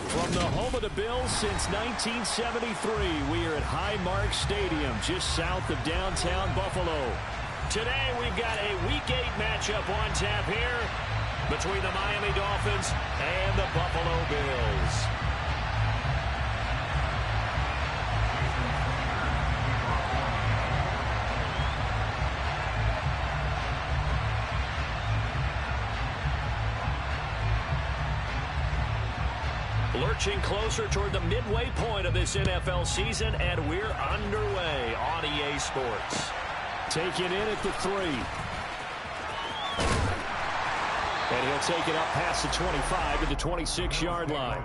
From the home of the Bills since 1973, we are at Highmark Stadium, just south of downtown Buffalo. Today, we've got a Week 8 matchup on tap here between the Miami Dolphins and the Buffalo Bills. Lurching closer toward the midway point of this NFL season, and we're underway on EA Sports. Take it in at the 3. And he'll take it up past the 25 to the 26-yard line.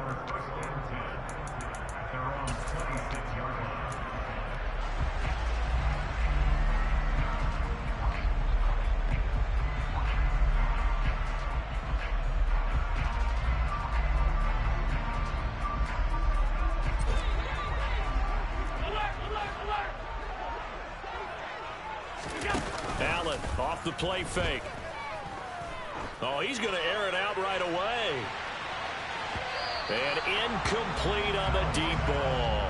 Allen off the play fake. Oh, he's going to air it out right away. And incomplete on the deep ball.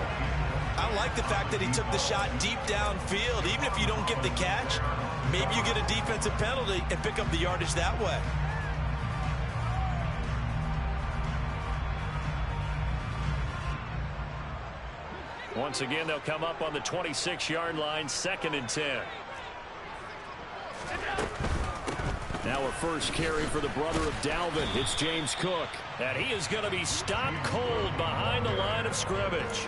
I like the fact that he took the shot deep downfield. Even if you don't get the catch, maybe you get a defensive penalty and pick up the yardage that way. Once again, they'll come up on the 26-yard line, 2nd and 10. Now a first carry for the brother of Dalvin. It's James Cook. And he is going to be stopped cold behind the line of scrimmage.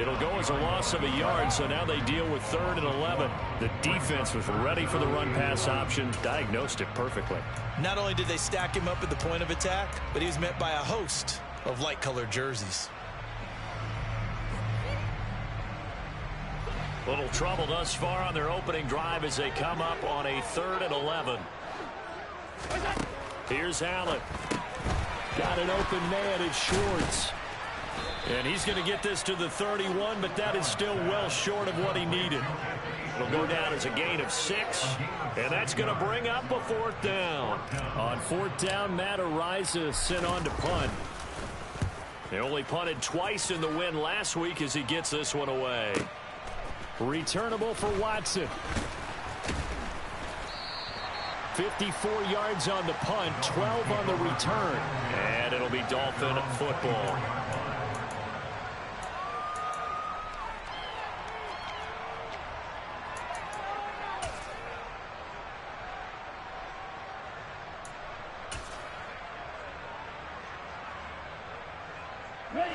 It'll go as a loss of a yard, so now they deal with 3rd and 11. The defense was ready for the run-pass option, diagnosed it perfectly. Not only did they stack him up at the point of attack, but he was met by a host of light-colored jerseys. Little trouble thus far on their opening drive as they come up on a 3rd and 11. Here's Allen. Got an open man. It's Schwartz. And he's going to get this to the 31, but that is still well short of what he needed. It'll go down as a gain of 6, and that's going to bring up a 4th down. On 4th down, Matt Araiza sent on to punt. They only punted twice in the win last week as he gets this one away. Returnable for Watson. 54 yards on the punt, 12 on the return. And it'll be Dolphin football. Ready.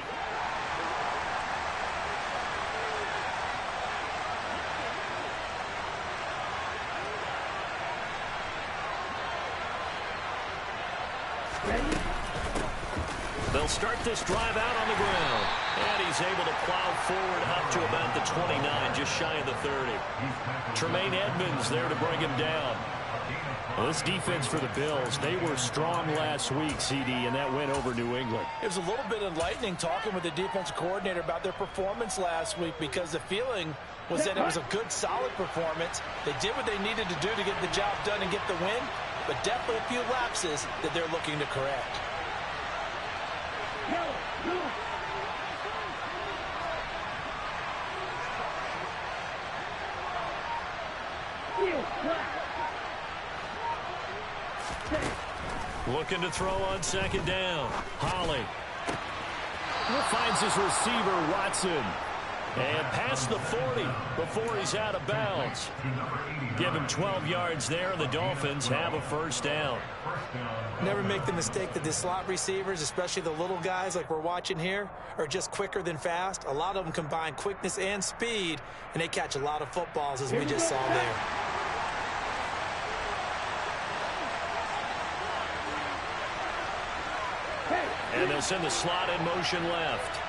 They'll start this drive out on the ground. And he's able to plow forward up to about the 29, just shy of the 30. Tremaine Edmonds there to bring him down. Well, this defense for the Bills, they were strong last week, CD, and that went over New England. It was a little bit enlightening talking with the defensive coordinator about their performance last week, because the feeling was that it was a good, solid performance. They did what they needed to do to get the job done and get the win, but definitely a few lapses that they're looking to correct. Looking to throw on 2nd down. Holly finds his receiver, Watson. And past the 40 before he's out of bounds. Give him 12 yards there, and the Dolphins have a 1st down. Never make the mistake that the slot receivers, especially the little guys like we're watching here, are just quicker than fast. A lot of them combine quickness and speed, and they catch a lot of footballs, as we just saw there. And they'll send the slot in motion left.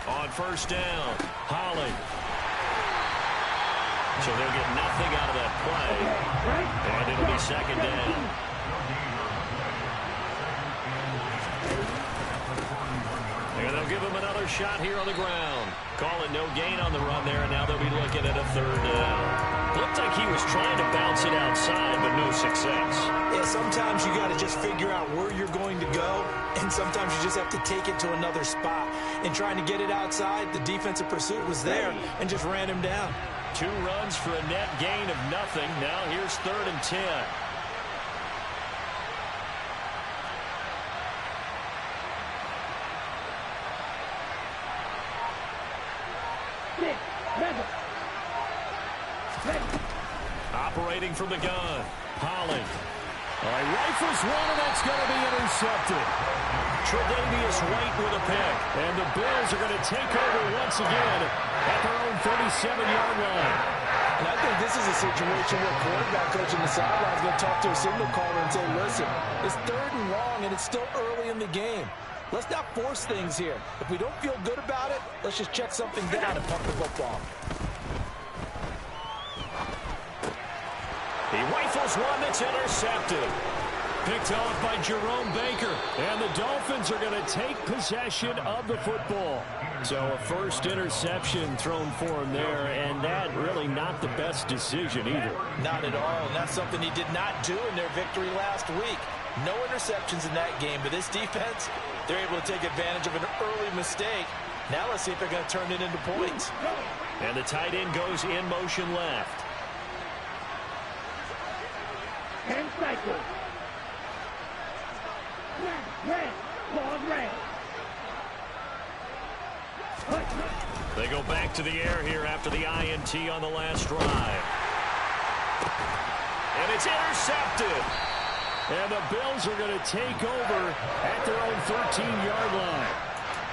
On 1st down, Holly. So they'll get nothing out of that play. And it'll be 2nd down. And they'll give him another shot here on the ground. Call it no gain on the run there, and now they'll be looking at a 3rd down. Looked like he was trying to bounce it outside, but no success. Yeah, sometimes you got to just figure out where you're going to go, and sometimes you just have to take it to another spot. In trying to get it outside, the defensive pursuit was there and just ran him down. 2 runs for a net gain of nothing. Now here's 3rd and 10. Operating from the gun, Holly. Rifles one, and that's going to be intercepted. Tre'Davious White with a pick. And the Bills are going to take over once again at their own 37-yard line. And I think this is a situation where quarterback coach on the sideline is going to talk to a signal caller and say, listen, it's 3rd and long, and it's still early in the game. Let's not force things here. If we don't feel good about it, let's just check something down and pump the football. He rifles one that's intercepted. Picked off by Jerome Baker. And the Dolphins are going to take possession of the football. So a first interception thrown for him there, and that really not the best decision either. Not at all, and that's something he did not do in their victory last week. No interceptions in that game, but this defense, they're able to take advantage of an early mistake. Now let's see if they're going to turn it into points. And the tight end goes in motion left. And cycle. Red. Long red. They go back to the air here after the INT on the last drive. And it's intercepted. And the Bills are going to take over at their own 13-yard line.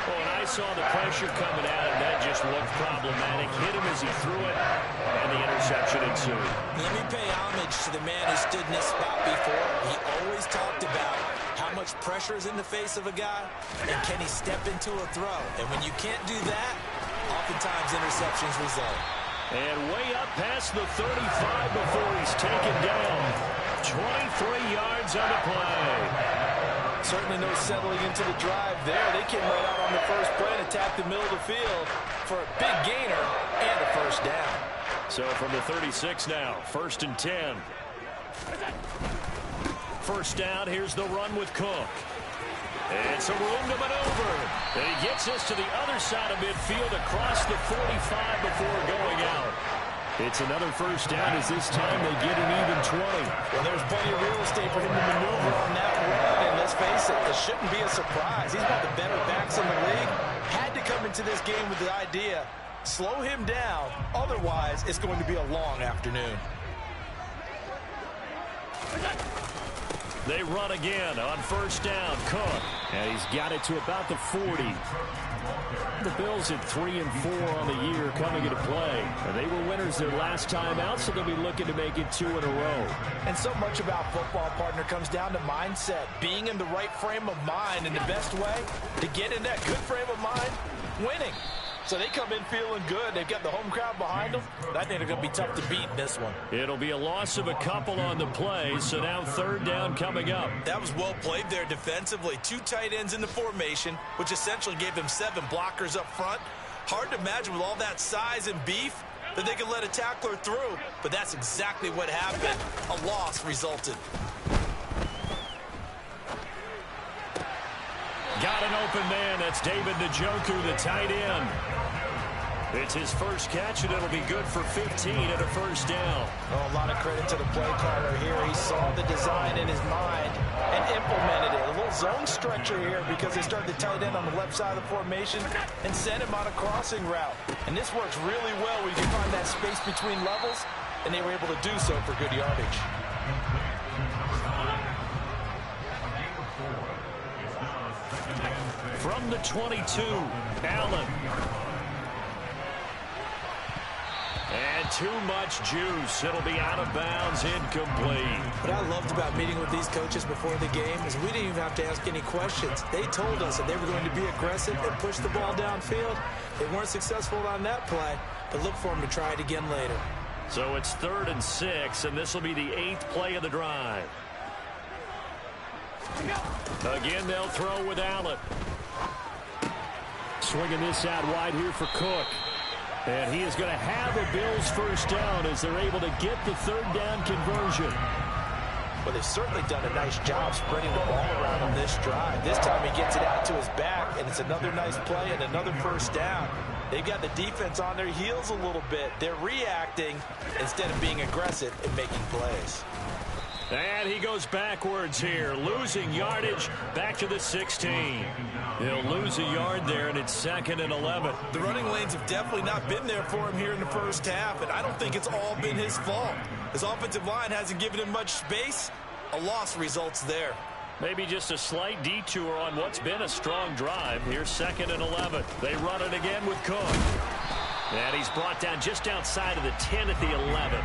Oh, and I saw the pressure coming at him. That just looked problematic. Hit him as he threw it, and the interception ensued. Let me pay homage to the man who stood in this spot before. He always talked about how much pressure is in the face of a guy, and can he step into a throw. And when you can't do that, oftentimes interceptions result. And way up past the 35 before he's taken down. 23 yards on the play. Certainly no settling into the drive there. They came right out on the first play and attacked the middle of the field for a big gainer and a first down. So from the 36 now, 1st and 10. First down, here's the run with Cook. It's a room to maneuver. And he gets us to the other side of midfield across the 45 before going out. It's another first down as this time they get an even 20. Well, there's plenty of real estate for him to maneuver on that run. And let's face it, it shouldn't be a surprise. He's one of the better backs in the league. Had to come into this game with the idea, slow him down. Otherwise, it's going to be a long afternoon. They run again on first down. Cook. And he's got it to about the 40. The Bills at 3-4 on the year coming into play. And they were winners their last time out, so they'll be looking to make it 2 in a row. And so much about football, partner, comes down to mindset. Being in the right frame of mind, and the best way to get in that good frame of mind, winning. So they come in feeling good. They've got the home crowd behind them. I think they're going to be tough to beat in this one. It'll be a loss of a couple on the play, so now 3rd down coming up. That was well played there defensively. 2 tight ends in the formation, which essentially gave them 7 blockers up front. Hard to imagine with all that size and beef that they could let a tackler through, but that's exactly what happened. A loss resulted. Got an open man. That's David Njoku, the tight end. It's his first catch, and it'll be good for 15 and a first down. Oh, a lot of credit to the play caller here. He saw the design in his mind and implemented it. A little zone stretcher here because they started the tight end on the left side of the formation and sent him on a crossing route. And this works really well where you can find that space between levels, and they were able to do so for good yardage. From the 22, Allen. And too much juice. It'll be out of bounds, incomplete. What I loved about meeting with these coaches before the game is we didn't even have to ask any questions. They told us that they were going to be aggressive and push the ball downfield. They weren't successful on that play, but look for them to try it again later. So it's 3rd and 6, and this will be the 8th play of the drive. Again, they'll throw with Allen. Swinging this out wide here for Cook. And he is going to have a Bills first down as they're able to get the third down conversion. Well, they've certainly done a nice job spreading the ball around on this drive. This time he gets it out to his back, and it's another nice play and another first down. They've got the defense on their heels a little bit. They're reacting instead of being aggressive and making plays. And he goes backwards here, losing yardage back to the 16. He'll lose a yard there, and it's 2nd and 11. The running lanes have definitely not been there for him here in the first half, and I don't think it's all been his fault. His offensive line hasn't given him much space. A loss results there. Maybe just a slight detour on what's been a strong drive. Here's 2nd and 11. They run it again with Cook. And he's brought down just outside of the 10 at the 11.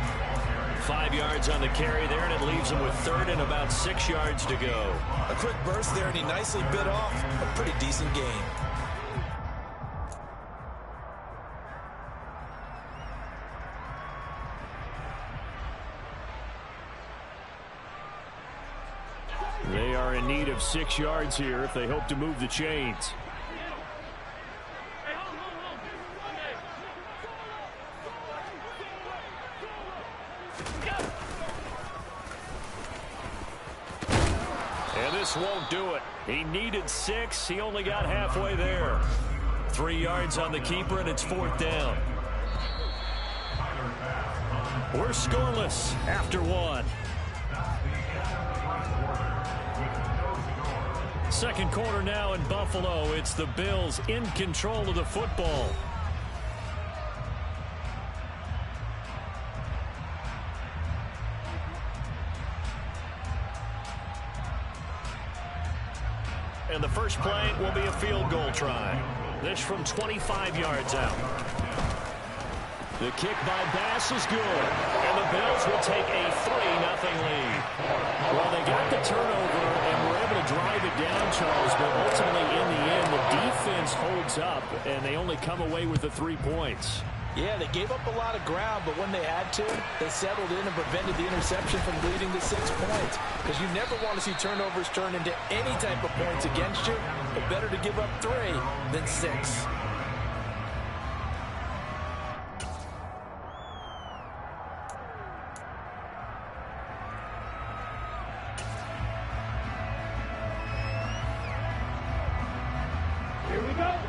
5 yards on the carry there, and it leaves him with 3rd and about 6 yards to go. A quick burst there, and he nicely bit off a pretty decent gain. They are in need of 6 yards here if they hope to move the chains. And this won't do it. He needed 6. He only got halfway there. 3 yards on the keeper, and it's 4th down. We're scoreless after 1. Second quarter now in Buffalo. It's the Bills in control of the football. And the first play will be a field goal try. This from 25 yards out. The kick by Bass is good. And the Bills will take a 3-0 lead. Well, they got the turnover and were able to drive it down, Charles, but ultimately in the end, the defense holds up, and they only come away with the 3 points. Yeah, they gave up a lot of ground, but when they had to, they settled in and prevented the interception from leading to 6 points. Because you never want to see turnovers turn into any type of points against you, but better to give up 3 than 6.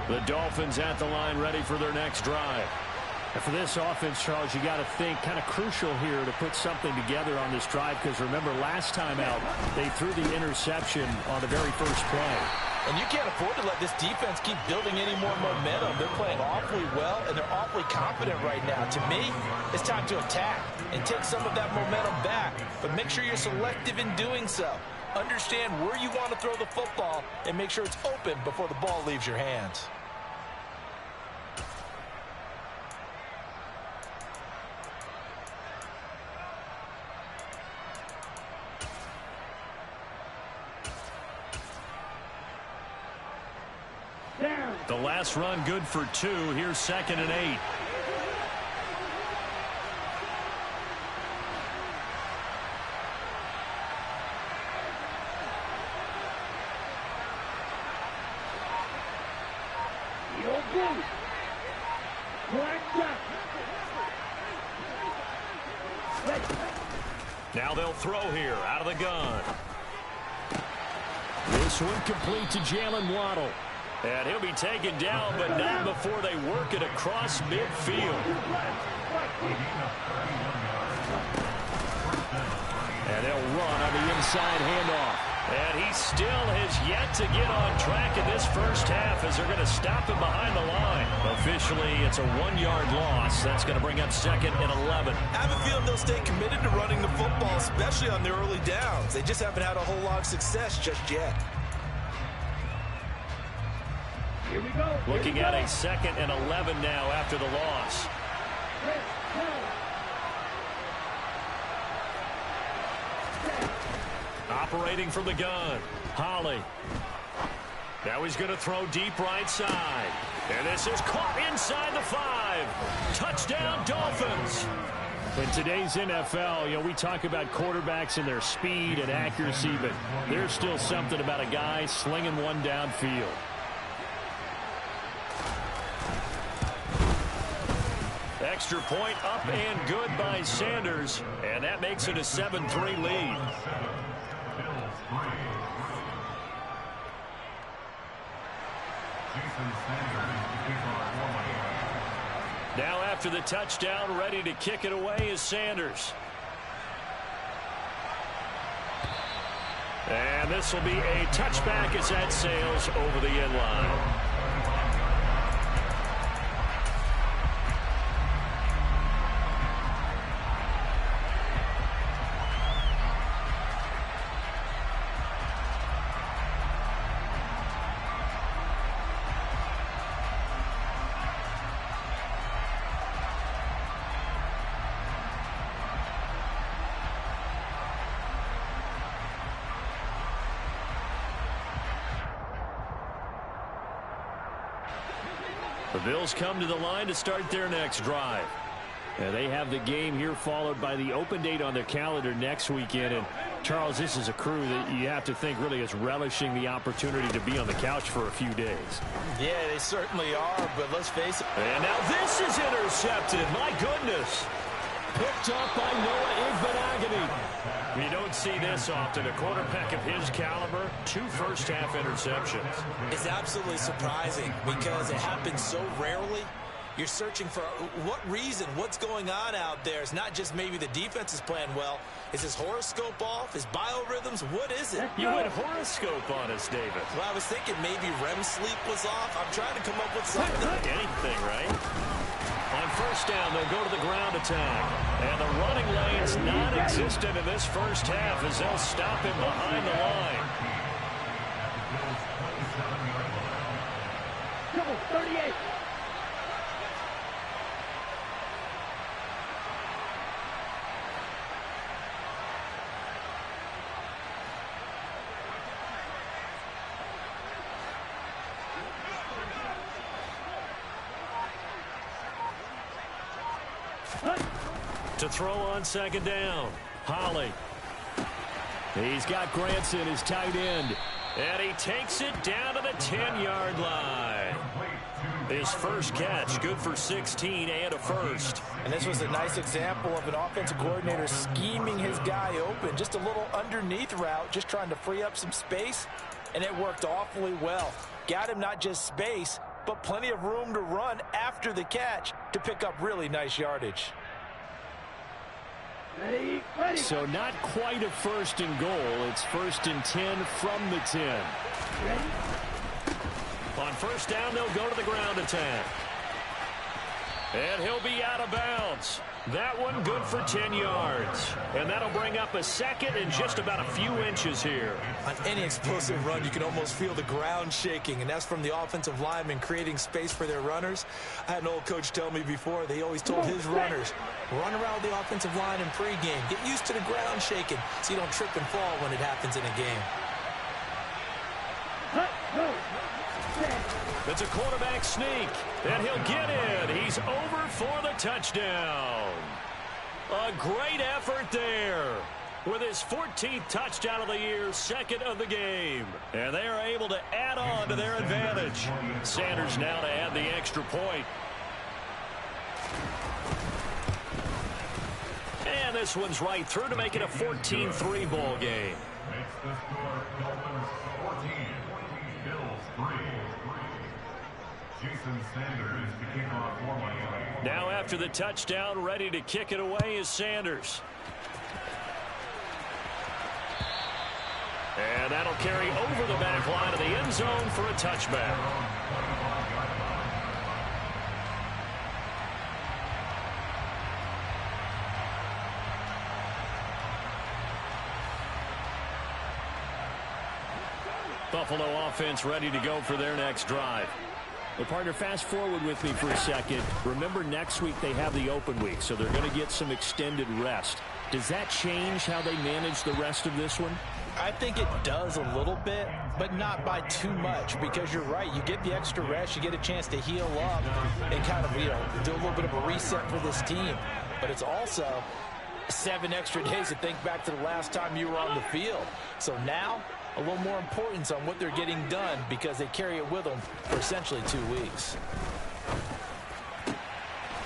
The Dolphins at the line ready for their next drive. And for this offense, Charles, you got to think kind of crucial here to put something together on this drive, because remember last time out they threw the interception on the very first play. And you can't afford to let this defense keep building any more momentum. They're playing awfully well, and they're awfully confident right now. To me, it's time to attack and take some of that momentum back. But make sure you're selective in doing so. Understand where you want to throw the football and make sure it's open before the ball leaves your hands. The last run good for 2. Here's 2nd and 8. Now they'll throw here out of the gun. This one complete to Jalen Waddle. And he'll be taken down, but not before they work it across midfield. And they'll run on the inside handoff. And he still has yet to get on track in this first half as they're going to stop him behind the line. Officially, it's a 1-yard loss. That's going to bring up 2nd and 11. I have a feeling they'll stay committed to running the football, especially on their early downs. They just haven't had a whole lot of success just yet. Here we go. Looking at a 2nd and 11 now after the loss. Operating from the gun. Holly. Now he's going to throw deep right side. And this is caught inside the 5. Touchdown, Dolphins. In today's NFL, we talk about quarterbacks and their speed and accuracy, but there's still something about a guy slinging one downfield. Extra point up and good by Sanders, and that makes it a 7-3 lead. Now after the touchdown, ready to kick it away is Sanders. And this will be a touchback as that sails over the end line. The Bills come to the line to start their next drive. And they have the game here followed by the open date on their calendar next weekend. And, Charles, this is a crew that you have to think really is relishing the opportunity to be on the couch for a few days. Yeah, they certainly are, but let's face it. And now this is intercepted. My goodness. Picked up by Noah Igbenogany. You don't see this often. A quarterback of his caliber, 2 first-half interceptions. It's absolutely surprising because it happens so rarely. You're searching for what reason, what's going on out there. It's not just maybe the defense is playing well. Is his horoscope off? His biorhythms? What is it? You went horoscope on us, David. Well, I was thinking maybe REM sleep was off. I'm trying to come up with something. Anything, right? On first down, they'll go to the ground attack. And the running lane's non-existent in this first half as they'll stop him behind the line. 38. To throw on second down, Holly. He's got Granson, his tight end. And he takes it down to the 10-yard line. His first catch, good for 16 and a first. And this was a nice example of an offensive coordinator scheming his guy open. Just a little underneath route, just trying to free up some space. And it worked awfully well. Got him not just space, but plenty of room to run after the catch to pick up really nice yardage. Ready. So not quite a first and goal. It's first and 10 from the 10. Ready. On first down, they'll go to the ground attack. And he'll be out of bounds. That one good for 10 yards. And that'll bring up a second and just about a few inches here. On any explosive run, you can almost feel the ground shaking, and that's from the offensive linemen creating space for their runners. I had an old coach tell me before, they always told his runners, run around the offensive line in pregame. Get used to the ground shaking so you don't trip and fall when it happens in a game. It's a quarterback sneak, and he'll get in. He's over for the touchdown. A great effort there with his 14th touchdown of the year, second of the game. And they are able to add on to their advantage. Sanders now to add the extra point. And this one's right through to make it a 14-3 ball game. Makes the score Dolphins 14, Bills 3. Jason Sanders to kick off for Miami. Now after the touchdown, ready to kick it away is Sanders. And that'll carry over the back line of the end zone for a touchback. Buffalo offense ready to go for their next drive. Well, partner, fast forward with me for a second. Remember, next week they have the open week, so they're going to get some extended rest. Does that change how they manage the rest of this one? I think it does a little bit, but not by too much, because you're right. You get the extra rest, you get a chance to heal up and kind of, do a little bit of a reset for this team. But it's also 7 extra days to think back to the last time you were on the field. So now, a little more importance on what they're getting done because they carry it with them for essentially 2 weeks.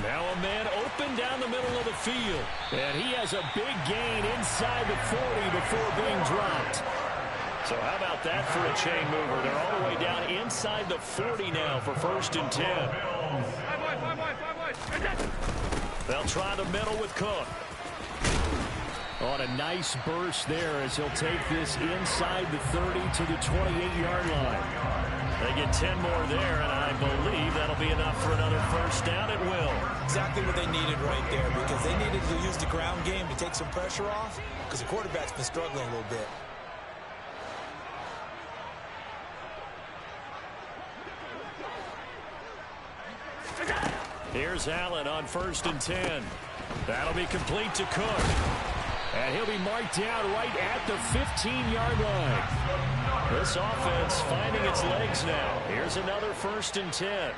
Now a man open down the middle of the field. And he has a big gain inside the 40 before being dropped. So how about that for a chain mover? They're all the way down inside the 40 now for 1st and 10. They'll try the middle with Cook. On a nice burst there as he'll take this inside the 30 to the 28-yard line. They get 10 more there, and I believe that'll be enough for another 1st down at will. Exactly what they needed right there, because they needed to use the ground game to take some pressure off, because the quarterback's been struggling a little bit. Here's Allen on 1st and 10. That'll be complete to Cook. And he'll be marked down right at the 15-yard line. This offense finding its legs now. Here's another 1st and 10.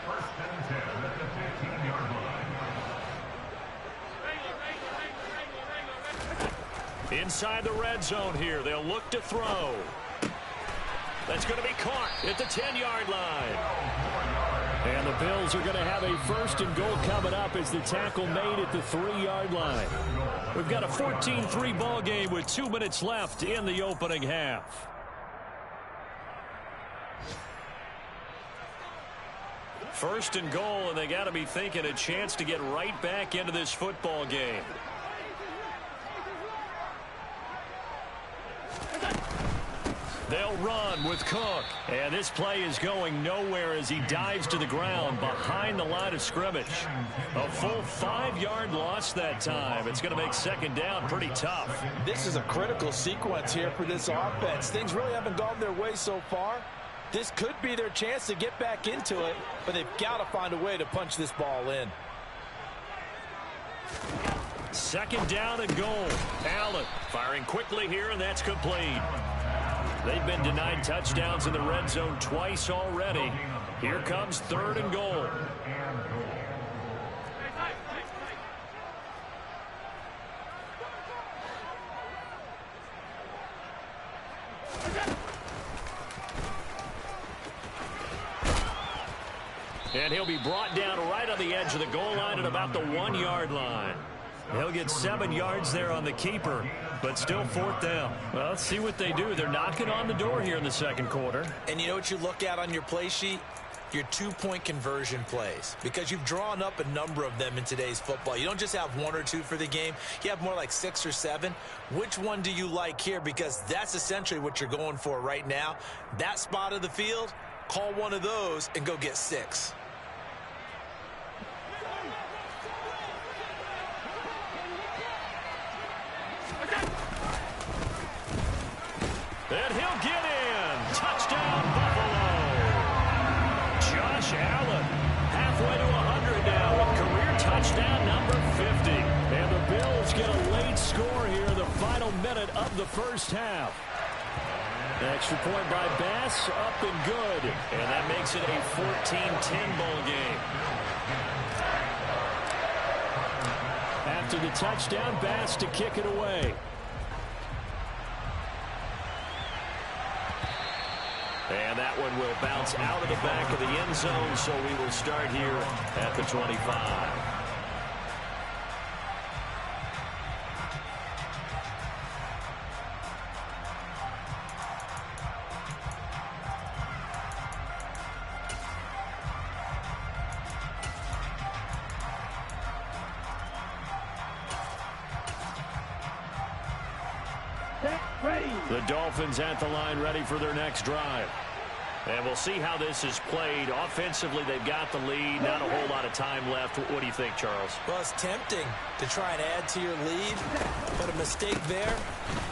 Inside the red zone here. They'll look to throw. That's going to be caught at the 10-yard line. And the Bills are going to have a 1st and goal coming up as the tackle made at the 3-yard line. We've got a 14-3 ball game with 2 minutes left in the opening half. First and goal, and they got to be thinking a chance to get right back into this football game. They'll run with Cook. And this play is going nowhere as he dives to the ground behind the line of scrimmage. A full 5-yard loss that time. It's going to make 2nd down pretty tough. This is a critical sequence here for this offense. Things really haven't gone their way so far. This could be their chance to get back into it, but they've got to find a way to punch this ball in. 2nd down and goal. Allen firing quickly here, and that's complete. They've been denied touchdowns in the red zone twice already. Here comes 3rd and goal. And he'll be brought down right on the edge of the goal line at about the 1-yard line. He'll get 7 yards there on the keeper, but still 4th down. Well, let's see what they do. They're knocking on the door here in the 2nd quarter. And you know what you look at on your play sheet? Your 2-point conversion plays, because you've drawn up a number of them in today's football. You don't just have 1 or 2 for the game. You have more like 6 or 7. Which one do you like here? Because that's essentially what you're going for right now. That spot of the field, call one of those and go get 6. And he'll get in. Touchdown, Buffalo. Josh Allen, halfway to 100 now with career touchdown number 50. And the Bills get a late score here in the final minute of the 1st half. Extra point by Bass, up and good. And that makes it a 14-10 ball game. After the touchdown, Bass to kick it away. And that one will bounce out of the back of the end zone, so we will start here at the 25. The Dolphins at the line ready for their next drive. And we'll see how this is played. Offensively, they've got the lead. Not a whole lot of time left. What do you think, Charles? Well, it's tempting to try and add to your lead, but a mistake there,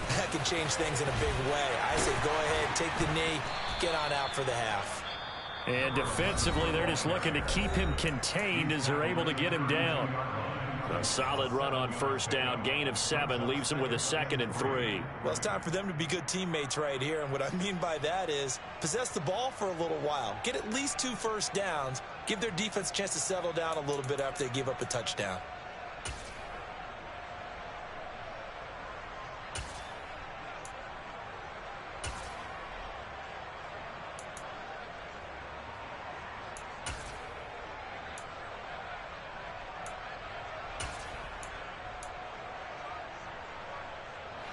that can change things in a big way. I say go ahead, take the knee, get on out for the half. And defensively, they're just looking to keep him contained as they're able to get him down. A solid run on 1st down. Gain of 7 leaves him with a 2nd and 3. Well, it's time for them to be good teammates right here. And what I mean by that is possess the ball for a little while. Get at least 2 first downs. Give their defense a chance to settle down a little bit after they give up a touchdown.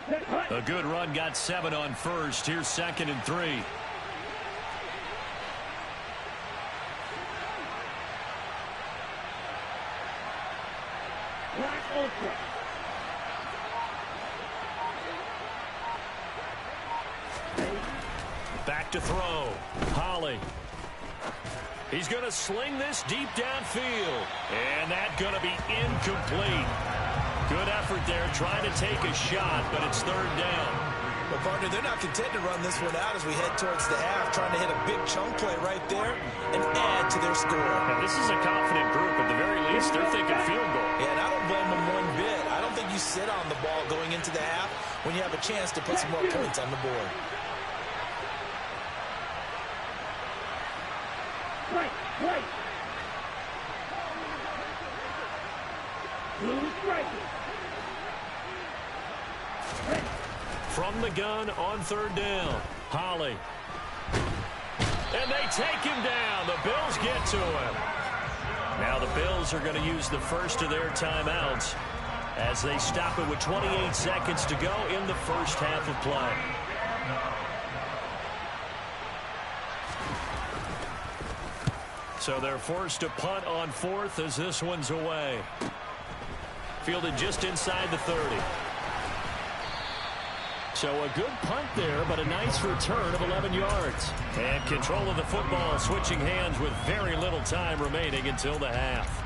A good run got 7 on first. Here's 2nd and 3. Back to throw. Holly. He's going to sling this deep downfield. And that's going to be incomplete. Good effort there trying to take a shot, but it's 3rd down. Well, partner, they're not content to run this one out as we head towards the half, trying to hit a big chunk play right there and add to their score. Now, this is a confident group. At the very least, they're thinking field goal. Yeah, and I don't blame them one bit. I don't think you sit on the ball going into the half when you have a chance to put some more points on the board. Right. Blue striking. From the gun on 3rd down. Holly. And they take him down. The Bills get to him. Now the Bills are going to use the first of their timeouts as they stop it with 28 seconds to go in the first half of play. So they're forced to punt on 4th as this one's away. Fielded just inside the 30. So a good punt there, but a nice return of 11 yards. And control of the football switching hands with very little time remaining until the half.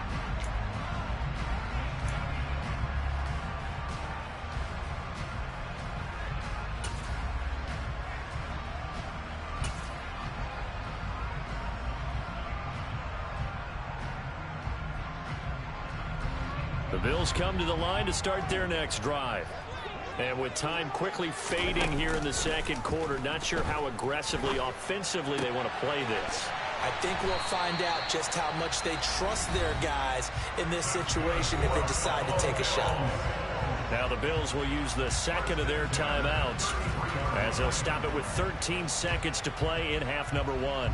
The Bills come to the line to start their next drive. And with time quickly fading here in the 2nd quarter, not sure how aggressively, offensively they want to play this. I think we'll find out just how much they trust their guys in this situation if they decide to take a shot. Now the Bills will use the 2nd of their timeouts as they'll stop it with 13 seconds to play in half number 1.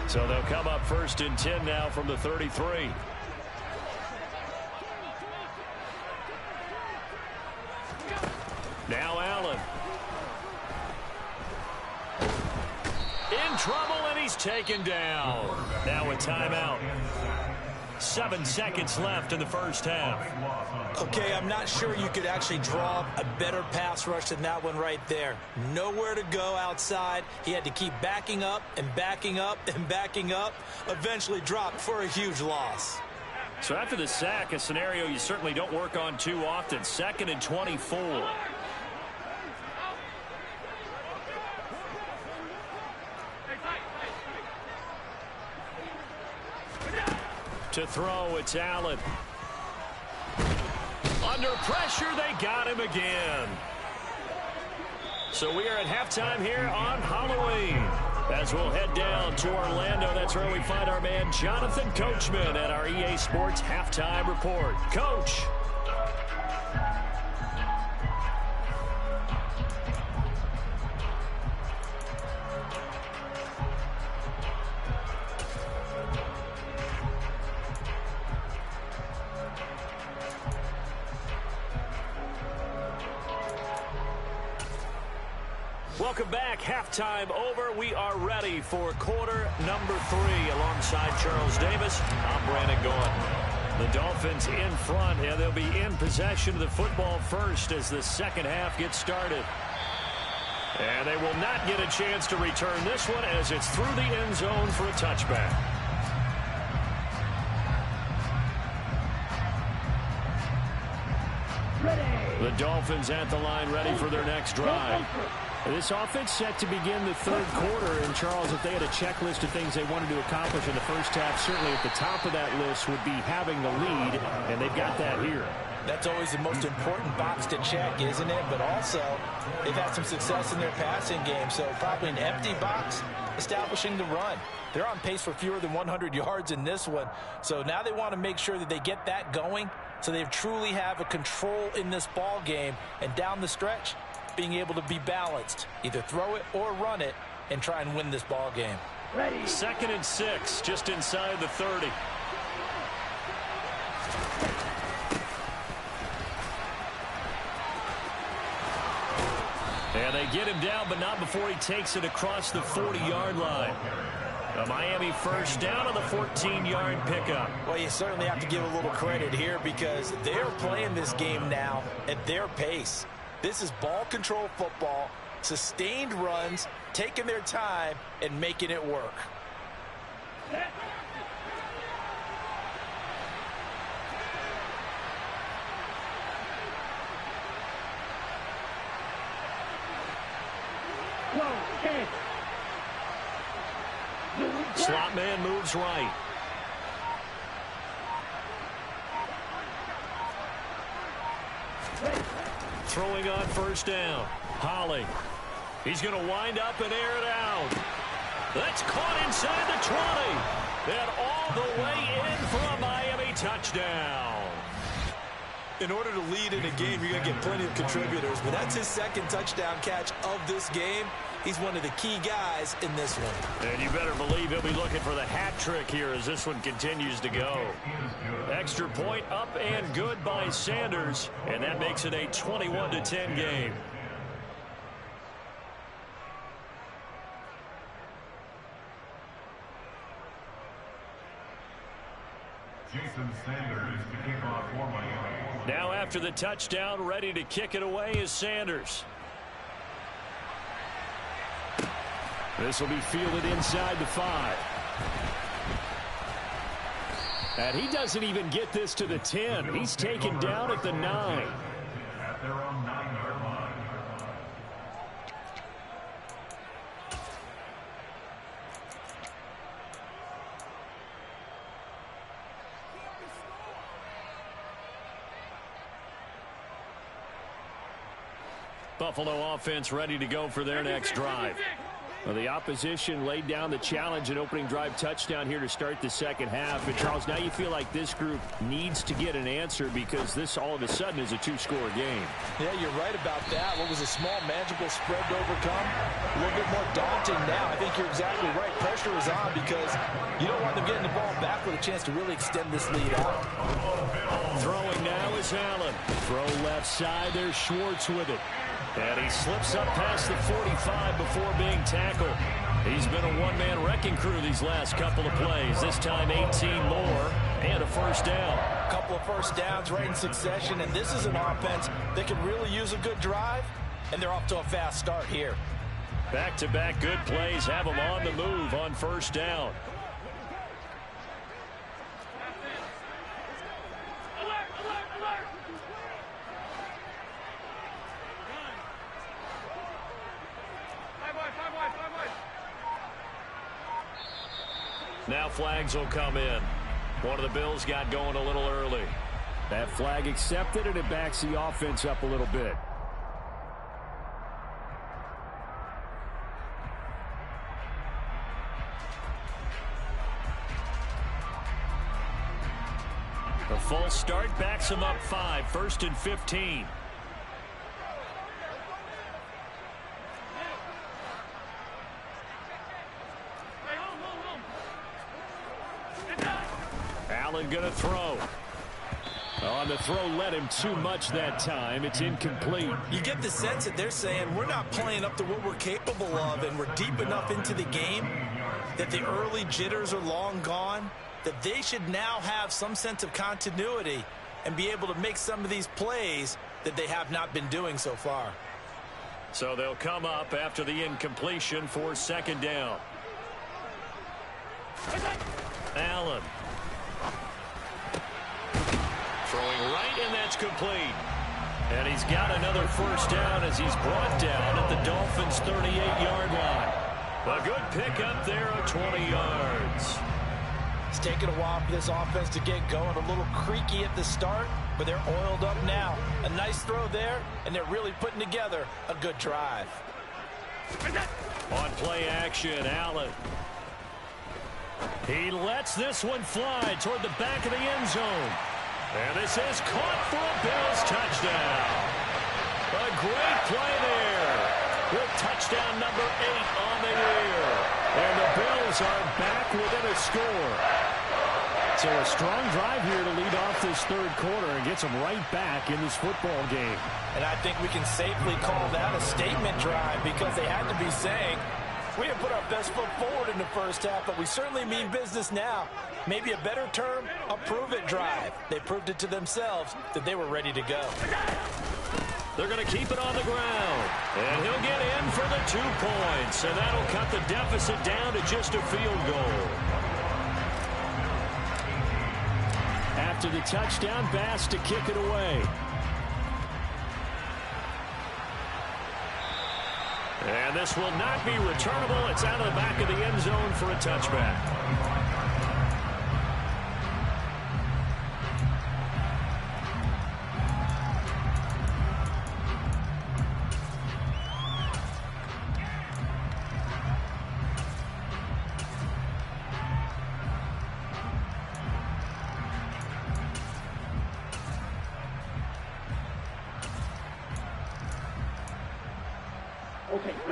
So they'll come up 1st and 10 now from the 33. Now Allen. In trouble, and he's taken down. Now a timeout. 7 seconds left in the first half. Okay, I'm not sure you could actually draw a better pass rush than that one right there. Nowhere to go outside. He had to keep backing up and backing up and backing up. Eventually dropped for a huge loss. So after the sack, a scenario you certainly don't work on too often. 2nd and 24. To throw, it's Allen. Under pressure, they got him again. So we are at halftime here on Halloween. As we'll head down to Orlando, that's where we find our man Jonathan Coachman at our EA Sports Halftime Report. Coach. Welcome back. Halftime over. We are ready for quarter number 3 alongside Charles Davis. I'm Brandon Gaughan. The Dolphins in front, and they'll be in possession of the football first as the second half gets started. And they will not get a chance to return this one as it's through the end zone for a touchback. The Dolphins at the line ready for their next drive. This offense set to begin the 3rd quarter, and Charles, if they had a checklist of things they wanted to accomplish in the first half, certainly at the top of that list would be having the lead, and they've got that here. That's always the most important box to check, isn't it? But also, they've had some success in their passing game, so probably an empty box establishing the run. They're on pace for fewer than 100 yards in this one, so now they want to make sure that they get that going so they truly have a control in this ball game, and down the stretch, being able to be balanced, either throw it or run it, and try and win this ball game. Ready. 2nd and 6, just inside the 30. And they get him down, but not before he takes it across the 40-yard line. A Miami first down on the 14-yard pickup. Well, you certainly have to give a little credit here because they're playing this game now at their pace. This is ball control football, sustained runs, taking their time, and making it work. Slot man moves right. Throwing on first down. Holly. He's going to wind up and air it out. That's caught inside the 20. And all the way in for a Miami touchdown. In order to lead in a game, you're going to get plenty of contributors, but that's his 2nd touchdown catch of this game. He's one of the key guys in this one. And you better believe he'll be looking for the hat trick here as this one continues to go. Extra point up and good by Sanders, and that makes it a 21-10 game. Jason Sanders to kick off for Miami. Now after the touchdown, ready to kick it away is Sanders. This will be fielded inside the 5. And he doesn't even get this to the 10. He's taken down at the 9. At their own 9-yard line. Buffalo offense ready to go for their next drive. Well, the opposition laid down the challenge and opening drive touchdown here to start the second half. And, Charles, now you feel like this group needs to get an answer because this all of a sudden is a 2-score game. Yeah, you're right about that. What was a small, manageable spread to overcome, a little bit more daunting now. I think you're exactly right. Pressure is on because you don't want them getting the ball back with a chance to really extend this lead out. Throwing now is Allen. Throw left side. There's Schwartz with it. And he slips up past the 45 before being tackled. He's been a one-man wrecking crew these last couple of plays. This time 18 more and a first down. A couple of first downs right in succession, and this is an offense that could really use a good drive, and they're off to a fast start here. Back-to-back good plays have them on the move on first down. Now flags will come in. One of the Bills got going a little early. That flag accepted, and it backs the offense up a little bit. The false start backs him up 5, 1st and 15. Allen going to throw. On the throw led him too much that time. It's incomplete. You get the sense that they're saying we're not playing up to what we're capable of, and we're deep enough into the game that the early jitters are long gone, that they should now have some sense of continuity and be able to make some of these plays that they have not been doing so far. So they'll come up after the incompletion for second down. Allen. Throwing right, and that's complete. And he's got another first down as he's brought down at the Dolphins' 38-yard line. A good pickup there of 20 yards. It's taken a while for this offense to get going. A little creaky at the start, but they're oiled up now. A nice throw there, and they're really putting together a good drive. On play action, Allen. He lets this one fly toward the back of the end zone. And this is caught for a Bills touchdown. A great play there. With touchdown number 8 on the year. And the Bills are back within a score. So a strong drive here to lead off this third quarter and gets them right back in this football game. And I think we can safely call that a statement drive because they had to be saying, we have put our best foot forward in the first half, but we certainly mean business now. Maybe a better term, a prove-it drive. They proved it to themselves that they were ready to go. They're going to keep it on the ground. And he'll get in for the 2 points. And that'll cut the deficit down to just a field goal. After the touchdown, Bass to kick it away. And this will not be returnable. It's out of the back of the end zone for a touchback.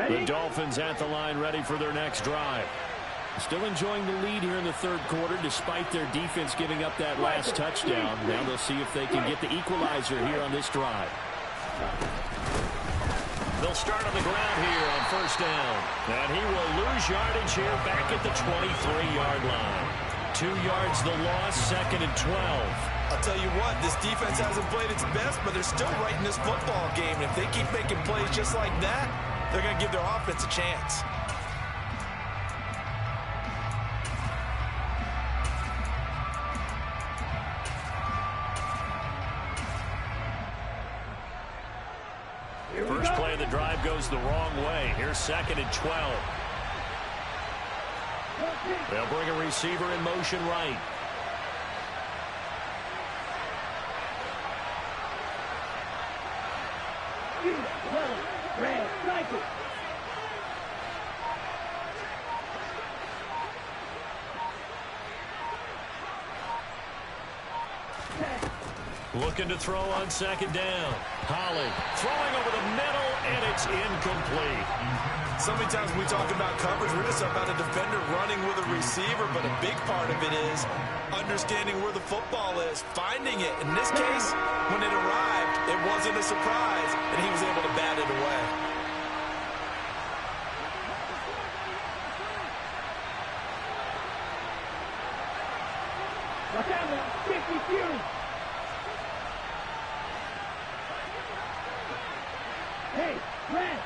The Dolphins at the line, ready for their next drive. Still enjoying the lead here in the third quarter, despite their defense giving up that last touchdown. Now they'll see if they can get the equalizer here on this drive. They'll start on the ground here on first down. And he will lose yardage here back at the 23-yard line. 2 yards the loss, 2nd and 12. I'll tell you what, this defense hasn't played its best, but they're still right in this football game. And if they keep making plays just like that, they're going to give their offense a chance. First play of the drive goes the wrong way. Here's 2nd and 12. They'll bring a receiver in motion right. Looking to throw on 2nd down. Holly throwing over the middle, and it's incomplete. So many times when we talk about coverage, we're just about a defender running with a receiver, but a big part of it is understanding where the football is, finding it. In this case, when it arrived, it wasn't a surprise, and he was able to bat it away. Watch out now, 50 Fury. Hey, Brad.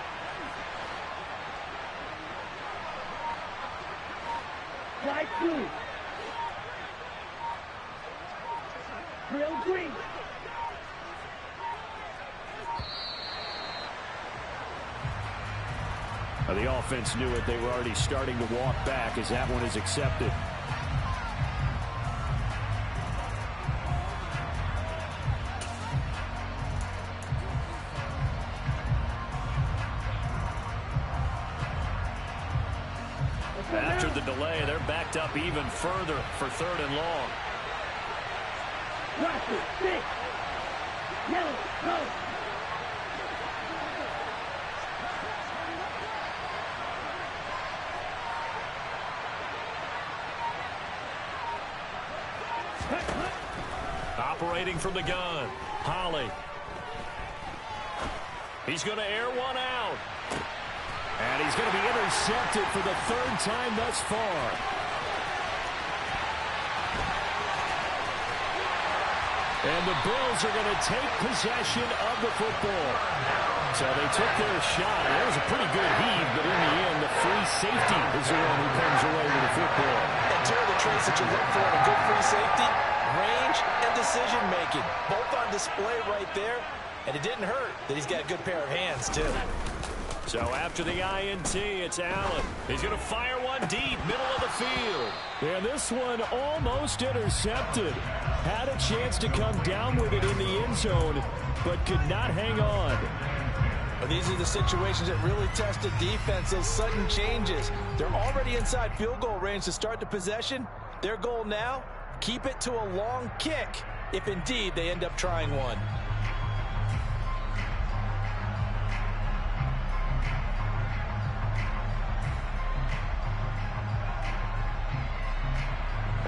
Slide 2. Drill green. The offense knew it. They were already starting to walk back as that one is accepted. After the delay, they're backed up even further for 3rd and long. Watch it, 6. Yellow, go. Operating from the gun, Holly. He's going to air one out. And he's going to be intercepted for the 3rd time thus far. And the Bills are going to take possession of the football. So they took their shot. That was a pretty good heave, but in the end, the free safety is the one who comes away with the football. And two of the traits that you look for in a good free safety, range and decision-making, both on display right there. And it didn't hurt that he's got a good pair of hands, too. So after the INT, it's Allen. He's going to fire one deep, middle of the field. And this one almost intercepted. Had a chance to come down with it in the end zone, but could not hang on. Well, these are the situations that really test the defense, those sudden changes. They're already inside field goal range to start the possession. Their goal now, keep it to a long kick, if indeed they end up trying one.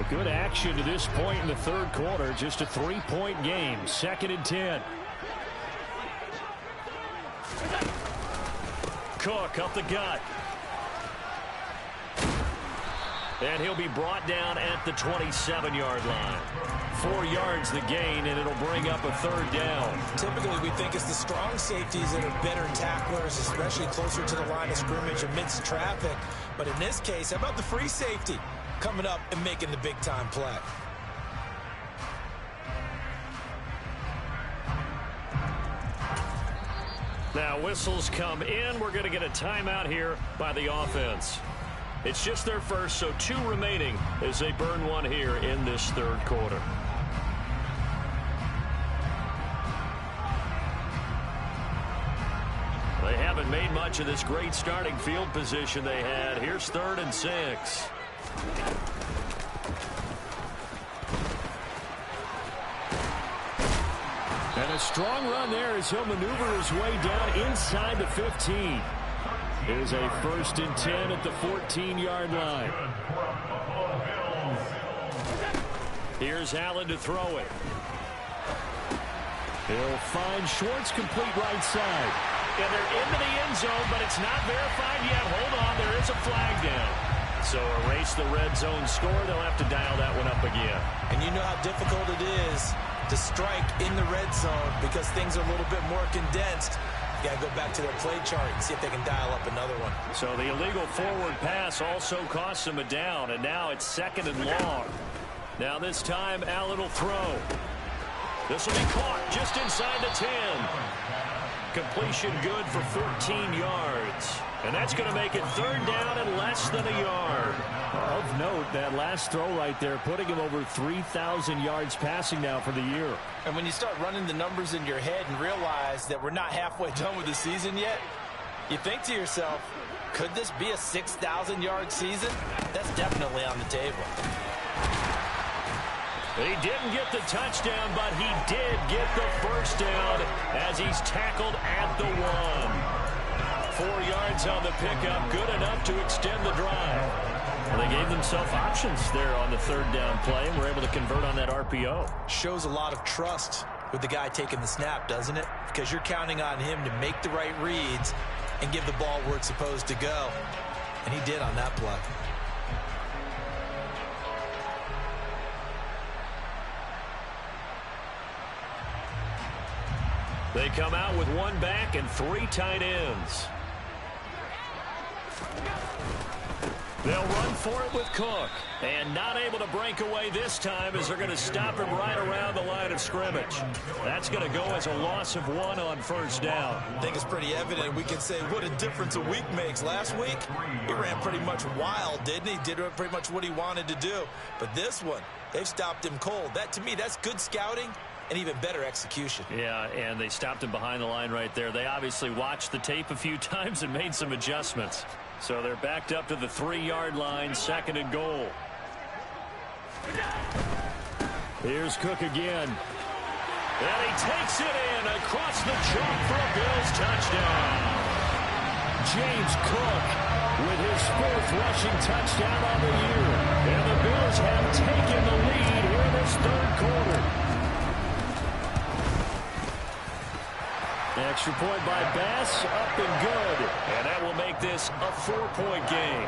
A good action to this point in the third quarter. Just a 3-point game. 2nd and 10. Cook up the gut. And he'll be brought down at the 27-yard line. 4 yards the gain, and it'll bring up a 3rd down. Typically, we think it's the strong safeties that are better tacklers, especially closer to the line of scrimmage amidst traffic. But in this case, how about the free safety coming up and making the big-time play? Now, whistles come in. We're going to get a timeout here by the offense. It's just their first, so 2 remaining as they burn one here in this third quarter. They haven't made much of this great starting field position they had. Here's 3rd and 6. And a strong run there as he'll maneuver his way down inside the 15. Here's a 1st and 10 at the 14-yard line. Here's Allen to throw it. He'll find Schwartz complete right side. And they're into the end zone, but it's not verified yet. Hold on, there is a flag down. So erase the red zone score. They'll have to dial that one up again. And you know how difficult it is to strike in the red zone because things are a little bit more condensed. You got to go back to their play chart and see if they can dial up another one. So the illegal forward pass also costs them a down, and now it's 2nd and long. Now this time, Allen will throw. This will be caught just inside the 10. Completion good for 14 yards. And that's going to make it 3rd down and less than a yard. Of note, that last throw right there, putting him over 3,000 yards passing now for the year. And when you start running the numbers in your head and realize that we're not halfway done with the season yet, you think to yourself, could this be a 6,000-yard season? That's definitely on the table. He didn't get the touchdown, but he did get the 1st down as he's tackled at the 1. 4 yards on the pickup, good enough to extend the drive. Well, they gave themselves options there on the 3rd down play, and were able to convert on that RPO. Shows a lot of trust with the guy taking the snap, doesn't it? Because you're counting on him to make the right reads and give the ball where it's supposed to go. And he did on that play. They come out with 1 back and 3 tight ends. They'll run for it with Cook. And not able to break away this time as they're going to stop him right around the line of scrimmage. That's going to go as a loss of 1 on 1st down. I think it's pretty evident. We can say what a difference a week makes. Last week, he ran pretty much wild, didn't he? Did pretty much what he wanted to do. But this one, they've stopped him cold. That, to me, that's good scouting and even better execution. Yeah, and they stopped him behind the line right there. They obviously watched the tape a few times and made some adjustments. So they're backed up to the 3-yard line, 2nd and goal. Here's Cook again. And he takes it in across the chalk for a Bills touchdown. James Cook with his 4th rushing touchdown on the year. And the Bills have taken the lead here in this 3rd quarter. Extra point by Bass, up and good. And that will make this a 4-point game.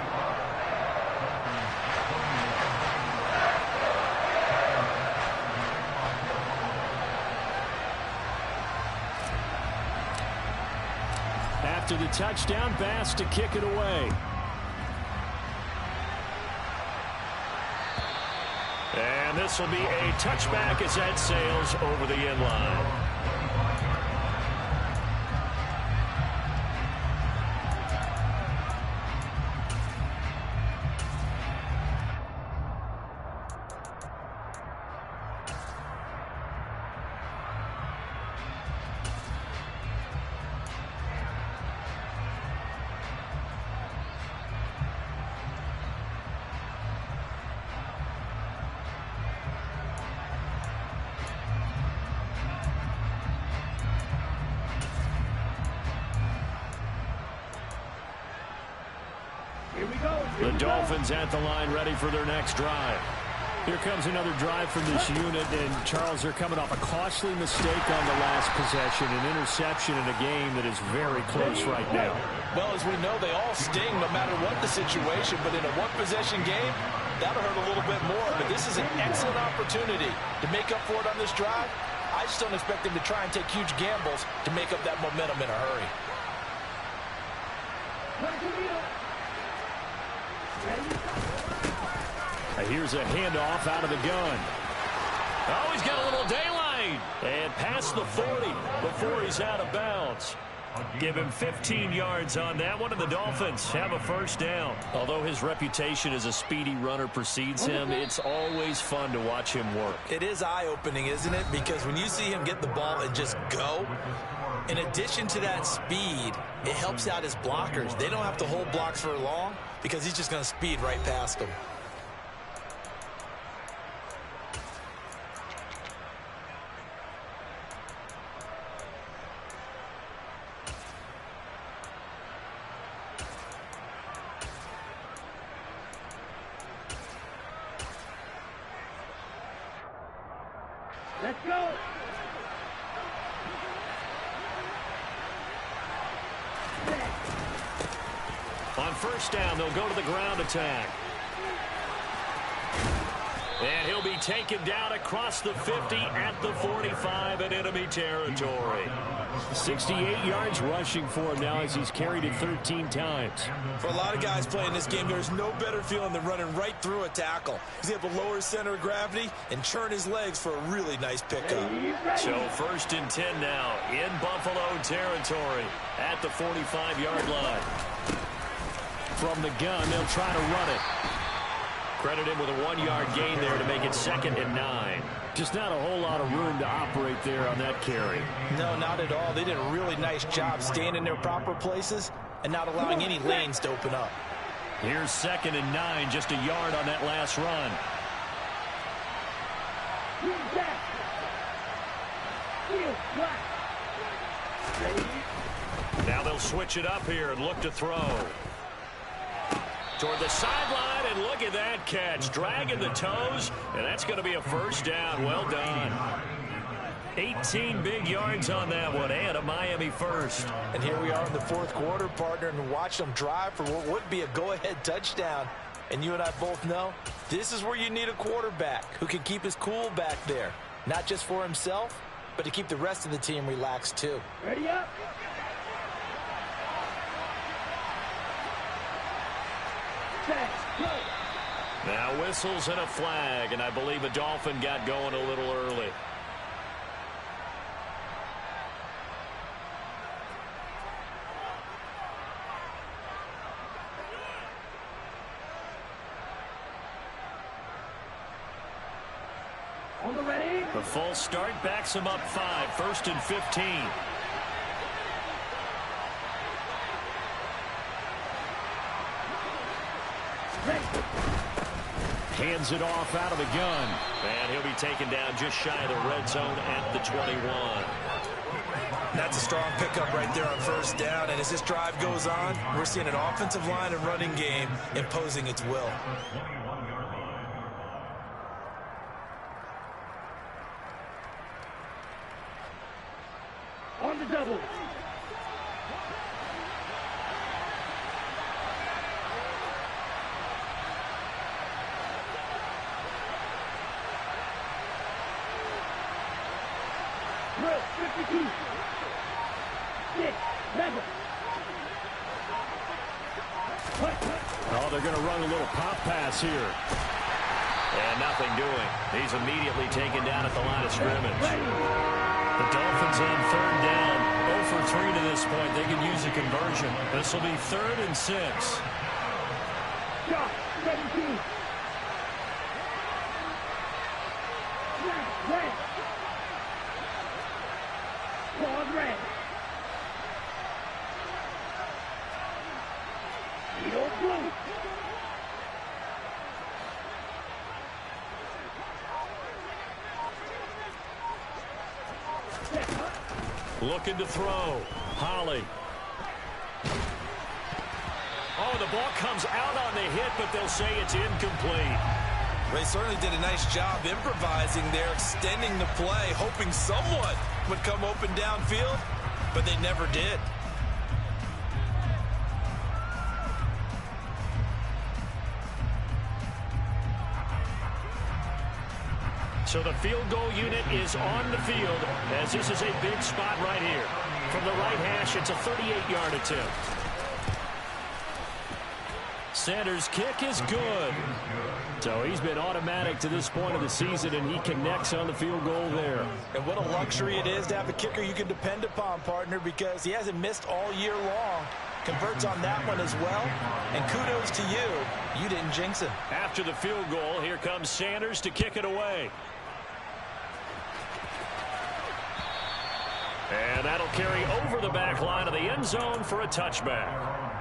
After the touchdown, Bass to kick it away. And this will be a touchback as that sails over the end line. The Dolphins at the line ready for their next drive. Here comes another drive from this unit, and Charles, they're coming off a costly mistake on the last possession, an interception in a game that is very close right now. Well, as we know, they all sting no matter what the situation, but in a one-possession game, that'll hurt a little bit more. But this is an excellent opportunity to make up for it on this drive. I just don't expect them to try and take huge gambles to make up that momentum in a hurry. Here's a handoff out of the gun. Oh, he's got a little daylight. And past the 40 before he's out of bounds. Give him 15 yards on that one, and the Dolphins have a first down. Although his reputation as a speedy runner precedes him, it's always fun to watch him work. It is eye-opening, isn't it? Because when you see him get the ball and just go, in addition to that speed, it helps out his blockers. They don't have to hold blocks for long because he's just going to speed right past them. Let's go. On first down, they'll go to the ground attack. And he'll be taken down across the 50 at the 45 in enemy territory. 68 yards rushing for him now as he's carried it 13 times. For a lot of guys playing this game, there's no better feeling than running right through a tackle. He's able to lower his center of gravity and churn his legs for a really nice pickup. So first and 10 now in Buffalo territory at the 45-yard line. From the gun, they'll try to run it. Credit him with a 1-yard gain there to make it 2nd and 9. Just not a whole lot of room to operate there on that carry. No, not at all. They did a really nice job staying in their proper places and not allowing any lanes to open up. Here's 2nd and 9, just a yard on that last run. Now they'll switch it up here and look to throw. Toward the sideline, and look at that catch. Dragging the toes, and that's going to be a first down. Well done. 18 big yards on that one, and a Miami first. And here we are in the fourth quarter, partner, and watch them drive for what would be a go-ahead touchdown. And you and I both know this is where you need a quarterback who can keep his cool back there. Not just for himself, but to keep the rest of the team relaxed too. Ready up. Now whistles and a flag, and I believe a Dolphin got going a little early. On the ready. The full start backs him up 5, 1st and 15. Hands it off out of the gun. And he'll be taken down just shy of the red zone at the 21. That's a strong pickup right there on first down. And as this drive goes on, we're seeing an offensive line and running game imposing its will. On the double. Drill 52. 6, 7. Oh, they're going to run a little pop pass here. And nothing doing. He's immediately taken down at the line of scrimmage. The Dolphins on 3rd down. 0 for 3 to this point. They can use a conversion. This will be 3rd and 6. Shot 17. Red. Pause red. Yellow blue. Looking to throw. Holly. Oh, the ball comes out on the hit, but they'll say it's incomplete. They certainly did a nice job improvising there, extending the play, hoping someone would come open downfield, but they never did. So the field goal unit is on the field as this is a big spot right here. From the right hash, it's a 38-yard attempt. Sanders' kick is good. So he's been automatic to this point of the season, and he connects on the field goal there. And what a luxury it is to have a kicker you can depend upon, partner, because he hasn't missed all year long. Converts on that one as well. And kudos to you. You didn't jinx him. After the field goal, here comes Sanders to kick it away. And that'll carry over the back line of the end zone for a touchback.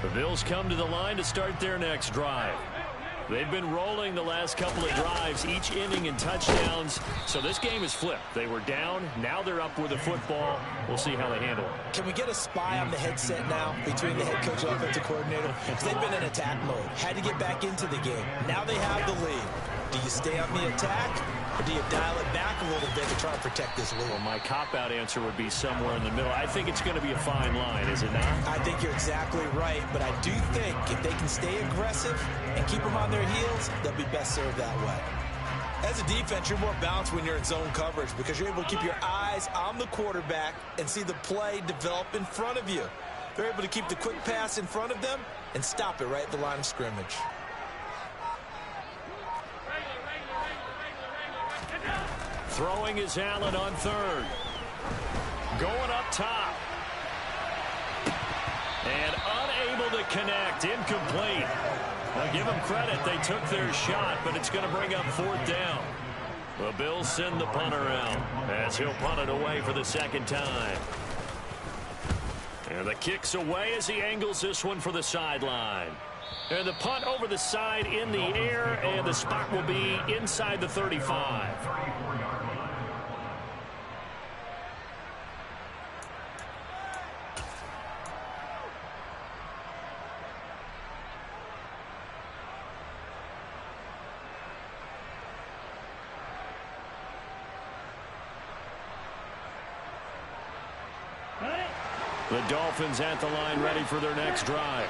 The Bills come to the line to start their next drive. They've been rolling the last couple of drives, each inning in touchdowns. So this game is flipped. They were down. Now they're up with the football. We'll see how they handle it. Can we get a spy on the headset now between the head coach and offensive coordinator? Because they've been in attack mode. Had to get back into the game. Now they have the lead. Do you stay on the attack, or do you dial it back a little bit to try and protect this lead? Well, my cop-out answer would be somewhere in the middle. I think it's going to be a fine line, is it not? I think you're exactly right, but I do think if they can stay aggressive and keep them on their heels, they'll be best served that way. As a defense, you're more balanced when you're in zone coverage because you're able to keep your eyes on the quarterback and see the play develop in front of you. They're able to keep the quick pass in front of them and stop it right at the line of scrimmage. Throwing is Allen on third. Going up top. And unable to connect. Incomplete. Now give them credit. They took their shot, but it's going to bring up fourth down. The Bills send the punter out as he'll punt it away for the second time. And the kick's away as he angles this one for the sideline. And the punt over the side in the air, and the spot will be inside the 35. The Dolphins at the line ready for their next drive.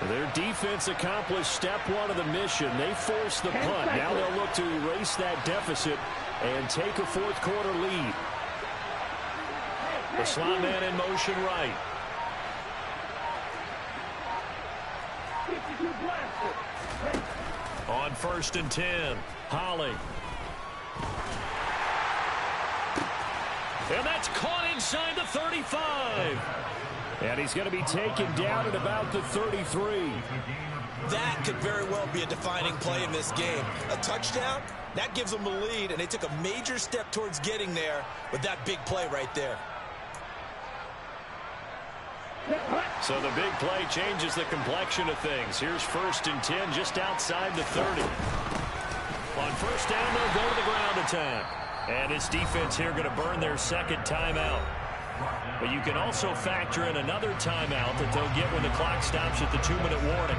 Their defense accomplished step one of the mission. They forced the punt. Now they'll look to erase that deficit and take a fourth quarter lead. The slot man in motion right. On 1st and 10, Holly. And that's caught inside the 35. And he's going to be taken down at about the 33. That could very well be a defining play in this game. A touchdown, that gives them the lead, and they took a major step towards getting there with that big play right there. So the big play changes the complexion of things. Here's 1st and 10 just outside the 30. On 1st down, they'll go to the ground attack. And this defense here going to burn their second timeout. But you can also factor in another timeout that they'll get when the clock stops at the 2-minute warning.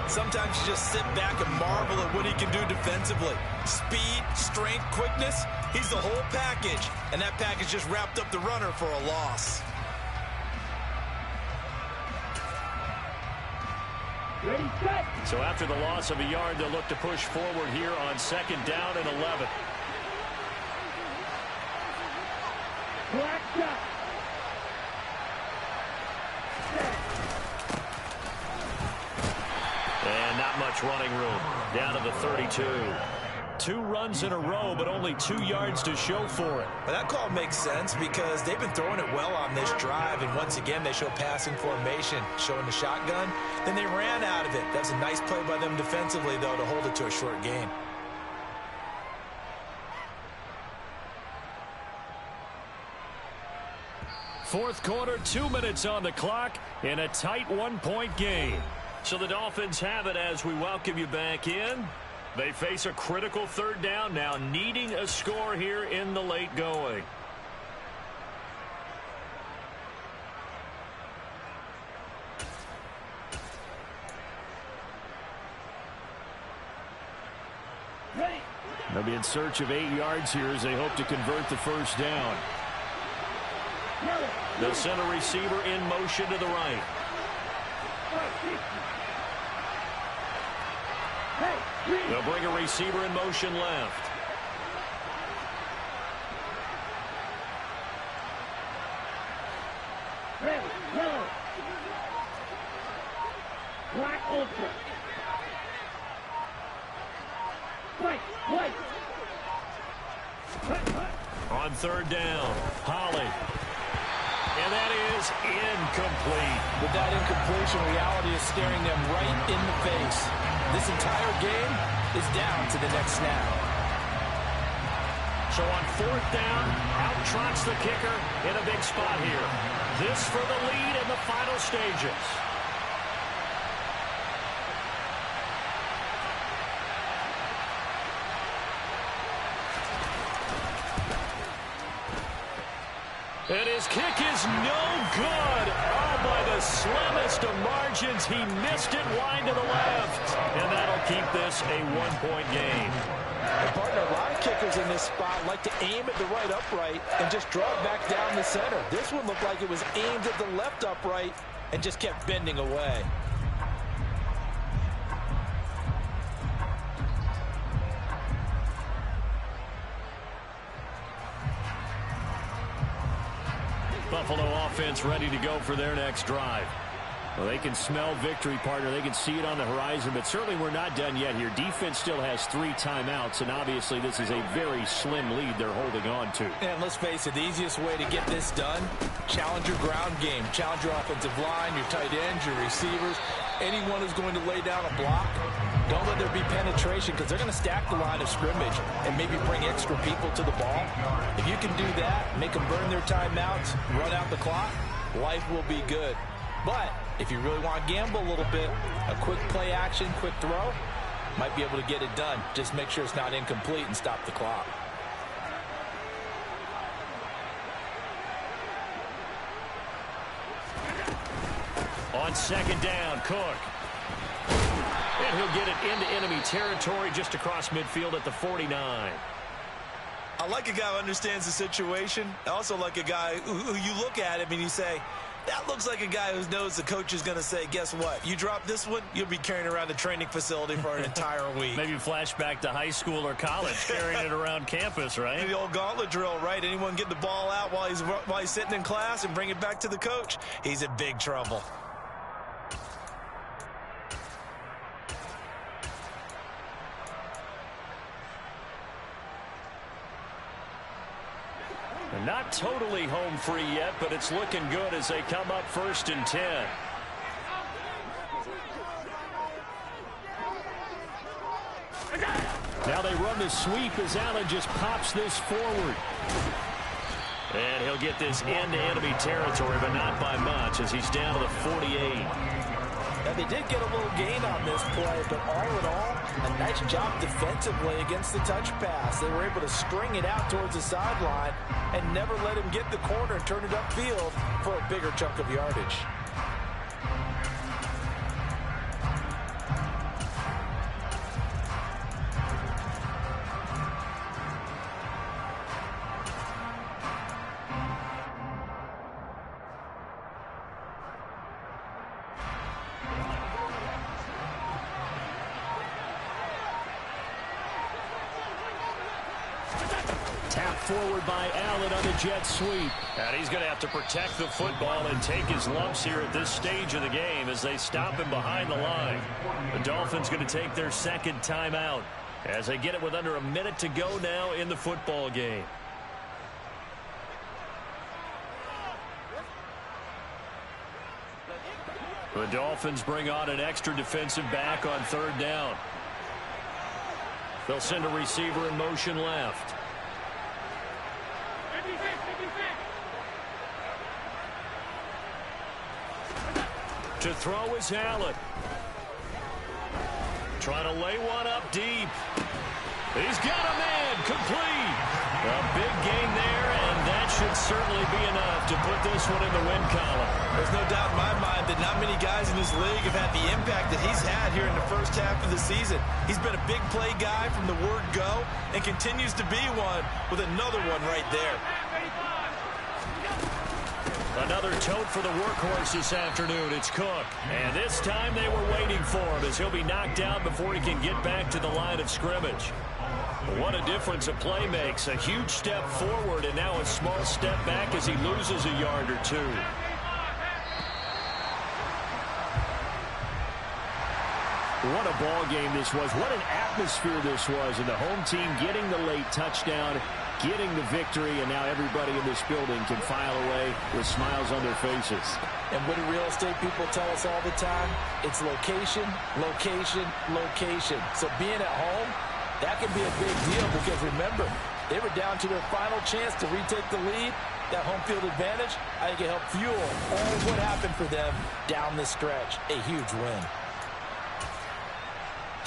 Sometimes you just sit back and marvel at what he can do defensively. Speed, strength, quickness, he's the whole package. And that package just wrapped up the runner for a loss. Ready, set. So after the loss of a yard, they'll look to push forward here on 2nd down and 11. Black shot. And not much running room. Down to the 32. 2 runs in a row, but only 2 yards to show for it. But that call makes sense because they've been throwing it well on this drive, and once again they show passing formation, showing the shotgun. Then they ran out of it. That's a nice play by them defensively, though, to hold it to a short gain. Fourth quarter, 2 minutes on the clock in a tight 1-point game. So the Dolphins have it as we welcome you back in. They face a critical third down now, needing a score here in the late going. They'll be in search of 8 yards here as they hope to convert the first down. They'll send a receiver in motion to the right. They'll bring a receiver in motion left. Red, yellow. Black ultra. White, white. On third down, Holly. And that is incomplete. With that incompletion, reality is staring them right in the face. This entire game is down to the next snap. So on fourth down, out trots the kicker in a big spot here. This for the lead in the final stages. And his kick is no good. Oh, by the slimmest of margins, he missed it wide to the left. And that'll keep this a one-point game. And partner, a lot of kickers in this spot like to aim at the right upright and just draw it back down the center. This one looked like it was aimed at the left upright and just kept bending away. Buffalo offense ready to go for their next drive. Well, they can smell victory, partner. They can see it on the horizon, but certainly we're not done yet here. Defense still has 3 timeouts, and obviously this is a very slim lead they're holding on to. And let's face it, the easiest way to get this done, challenge your ground game. Challenge your offensive line, your tight ends, your receivers. Anyone who's going to lay down a block, don't let there be penetration because they're going to stack the line of scrimmage and maybe bring extra people to the ball. If you can do that, make them burn their timeouts, run out the clock, life will be good. But if you really want to gamble a little bit, a quick play action, quick throw, might be able to get it done. Just make sure it's not incomplete and stop the clock. On second down, Cook. And he'll get it into enemy territory just across midfield at the 49. I like a guy who understands the situation. I also like a guy who you look at him and you say, that looks like a guy who knows the coach is going to say, guess what? You drop this one, you'll be carrying around the training facility for an entire week. Maybe flashback to high school or college, carrying it around campus, right? The old gauntlet drill, right? Anyone get the ball out while he's sitting in class and bring it back to the coach, he's in big trouble. Not totally home free yet, but it's looking good as they come up 1st and 10. Now they run the sweep as Allen just pops this forward. And he'll get this into enemy territory, but not by much as he's down to the 48. Now, they did get a little gain on this play, but all in all, a nice job defensively against the touch pass. They were able to string it out towards the sideline and never let him get the corner and turn it upfield for a bigger chunk of yardage. Forward by Allen on the jet sweep. And he's going to have to protect the football and take his lumps here at this stage of the game as they stop him behind the line. The Dolphins going to take their second timeout as they get it with under a minute to go now in the football game. The Dolphins bring on an extra defensive back on third down. They'll send a receiver in motion left. To throw is Allen. trying to lay one up deep. He's got a man, complete. A big gain there, and that should certainly be enough to put this one in the win column. There's no doubt in my mind that not many guys in this league have had the impact that he's had here in the first half of the season. He's been a big play guy from the word go and continues to be one with another one right there. Another tote for the workhorse this afternoon. It's Cook. And this time they were waiting for him as he'll be knocked down before he can get back to the line of scrimmage. What a difference a play makes. A huge step forward and now a small step back as he loses a yard or two. What a ball game this was. What an atmosphere this was. And the home team getting the late touchdown, getting the victory, and now everybody in this building can file away with smiles on their faces. And what do real estate people tell us all the time? It's location, location, location. So being at home, that can be a big deal because, remember, they were down to their final chance to retake the lead. That home field advantage, I think it helped fuel all of what happened for them down this stretch. A huge win.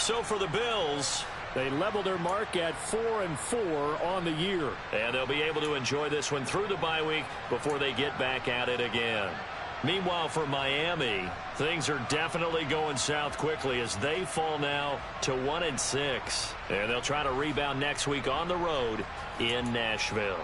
So for the Bills, they level their mark at 4-4 on the year. And they'll be able to enjoy this one through the bye week before they get back at it again. Meanwhile, for Miami, things are definitely going south quickly as they fall now to 1-6. And they'll try to rebound next week on the road in Nashville.